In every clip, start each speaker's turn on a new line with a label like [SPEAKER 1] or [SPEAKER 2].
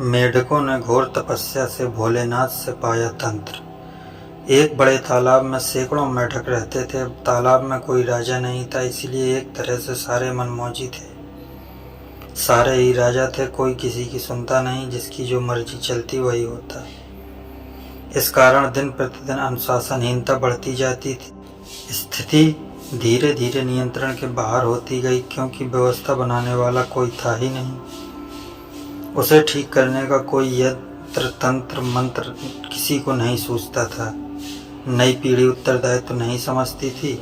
[SPEAKER 1] मेढकों ने घोर तपस्या से भोलेनाथ से पाया तंत्र। एक बड़े तालाब में सैकड़ों मेढक रहते थे। तालाब में कोई राजा नहीं था, इसलिए एक तरह से सारे मनमौजी थे। सारे ही राजा थे, कोई किसी की सुनता नहीं, जिसकी जो मर्जी चलती वही होता। इस कारण दिन प्रतिदिन अनुशासनहीनता बढ़ती जाती थी। स्थिति धीरे धीरे नियंत्रण के बाहर होती गई, क्योंकि व्यवस्था बनाने वाला कोई था ही नहीं। उसे ठीक करने का कोई यंत्र तंत्र मंत्र किसी को नहीं सूझता था। नई पीढ़ी उत्तरदायित्व तो नहीं समझती थी।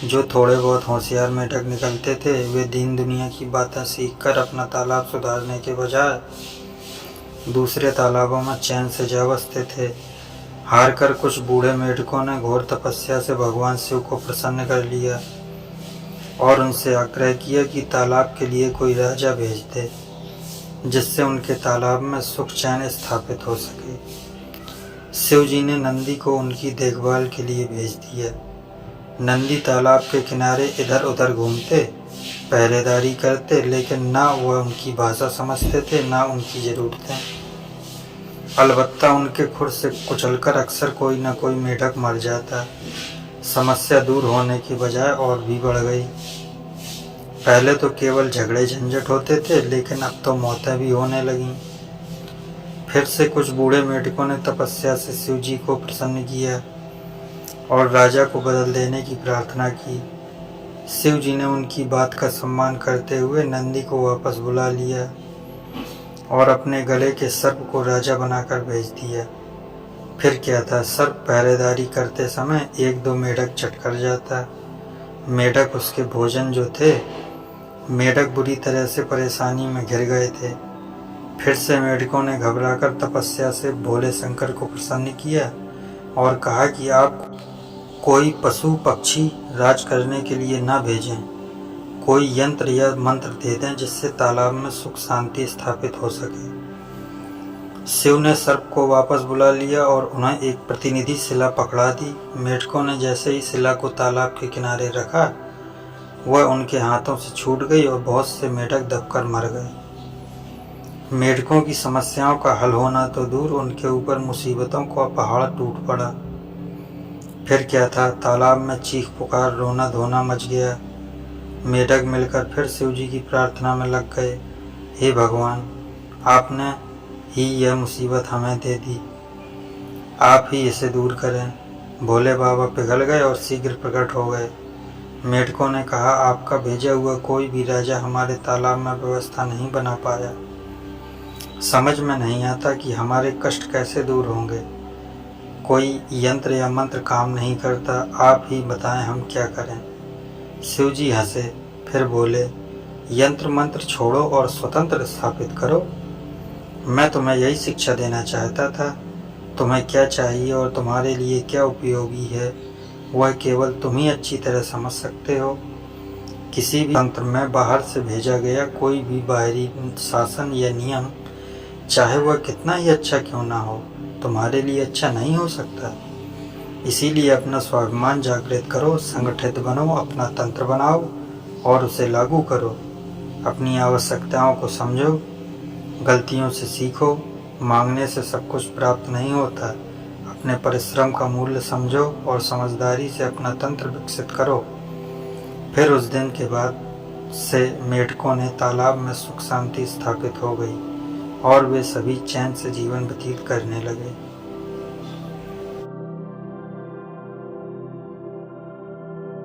[SPEAKER 1] जो थोड़े बहुत होशियार मेढक निकलते थे, वे दीन दुनिया की बातें सीखकर अपना तालाब सुधारने के बजाय दूसरे तालाबों में चैन से जा बसते थे। हार कर कुछ बूढ़े मेढकों ने घोर तपस्या से भगवान शिव को प्रसन्न कर लिया और उनसे आग्रह किया कि तालाब के लिए कोई राजा भेज दे, जिससे उनके तालाब में सुख चैन स्थापित हो सके। शिव जी ने नंदी को उनकी देखभाल के लिए भेज दिया। नंदी तालाब के किनारे इधर उधर घूमते, पहरेदारी करते, लेकिन ना वह उनकी भाषा समझते थे, ना उनकी ज़रूरतें। अलबत्ता उनके खुर से कुचलकर अक्सर कोई न कोई मेढक मर जाता। समस्या दूर होने की बजाय और भी बढ़ गई। पहले तो केवल झगड़े झंझट होते थे, लेकिन अब तो मौतें भी होने लगीं। फिर से कुछ बूढ़े मेढकों ने तपस्या से शिव जी को प्रसन्न किया और राजा को बदल देने की प्रार्थना की। शिव जी ने उनकी बात का सम्मान करते हुए नंदी को वापस बुला लिया और अपने गले के सर्प को राजा बनाकर भेज दिया। फिर क्या था, सर्प पहरेदारी करते समय एक दो मेढक चटकर जाता। मेढक उसके भोजन जो थे। मेढक बुरी तरह से परेशानी में घिर गए थे। फिर से मेढकों ने घबराकर तपस्या से भोले शंकर को प्रसन्न किया और कहा कि आप कोई पशु पक्षी राज करने के लिए न भेजें, कोई यंत्र या मंत्र दे दें जिससे तालाब में सुख शांति स्थापित हो सके। शिव ने सर्प को वापस बुला लिया और उन्हें एक प्रतिनिधि शिला पकड़ा दी। मेढकों ने जैसे ही शिला को तालाब के किनारे रखा, वह उनके हाथों से छूट गई और बहुत से मेढक दबकर मर गए। मेढकों की समस्याओं का हल होना तो दूर, उनके ऊपर मुसीबतों का पहाड़ टूट पड़ा। फिर क्या था, तालाब में चीख पुकार रोना धोना मच गया। मेढक मिलकर फिर शिव जी की प्रार्थना में लग गए। हे भगवान, आपने ही यह मुसीबत हमें दे दी, आप ही इसे दूर करें। भोले बाबा पिघल गए और शीघ्र प्रकट हो गए। मेढकों ने कहा, आपका भेजा हुआ कोई भी राजा हमारे तालाब में व्यवस्था नहीं बना पाया। समझ में नहीं आता कि हमारे कष्ट कैसे दूर होंगे। कोई यंत्र या मंत्र काम नहीं करता, आप ही बताएं हम क्या करें। शिव जी हंसे, फिर बोले, यंत्र मंत्र छोड़ो और स्वतंत्र स्थापित करो। मैं तुम्हें यही शिक्षा देना चाहता था। तुम्हें क्या चाहिए और तुम्हारे लिए क्या उपयोगी है, वह केवल तुम ही अच्छी तरह समझ सकते हो। किसी भी तंत्र में बाहर से भेजा गया कोई भी बाहरी शासन या नियम, चाहे वह कितना ही अच्छा क्यों ना हो, तुम्हारे लिए अच्छा नहीं हो सकता। इसीलिए अपना स्वाभिमान जागृत करो, संगठित बनो, अपना तंत्र बनाओ और उसे लागू करो। अपनी आवश्यकताओं को समझो, गलतियों से सीखो। मांगने से सब कुछ प्राप्त नहीं होता। अपने परिश्रम का मूल्य समझो और समझदारी से अपना तंत्र विकसित करो। फिर उस दिन के बाद से मेढकों ने तालाब में सुख शांति स्थापित हो गई और वे सभी चैन से जीवन व्यतीत करने लगे।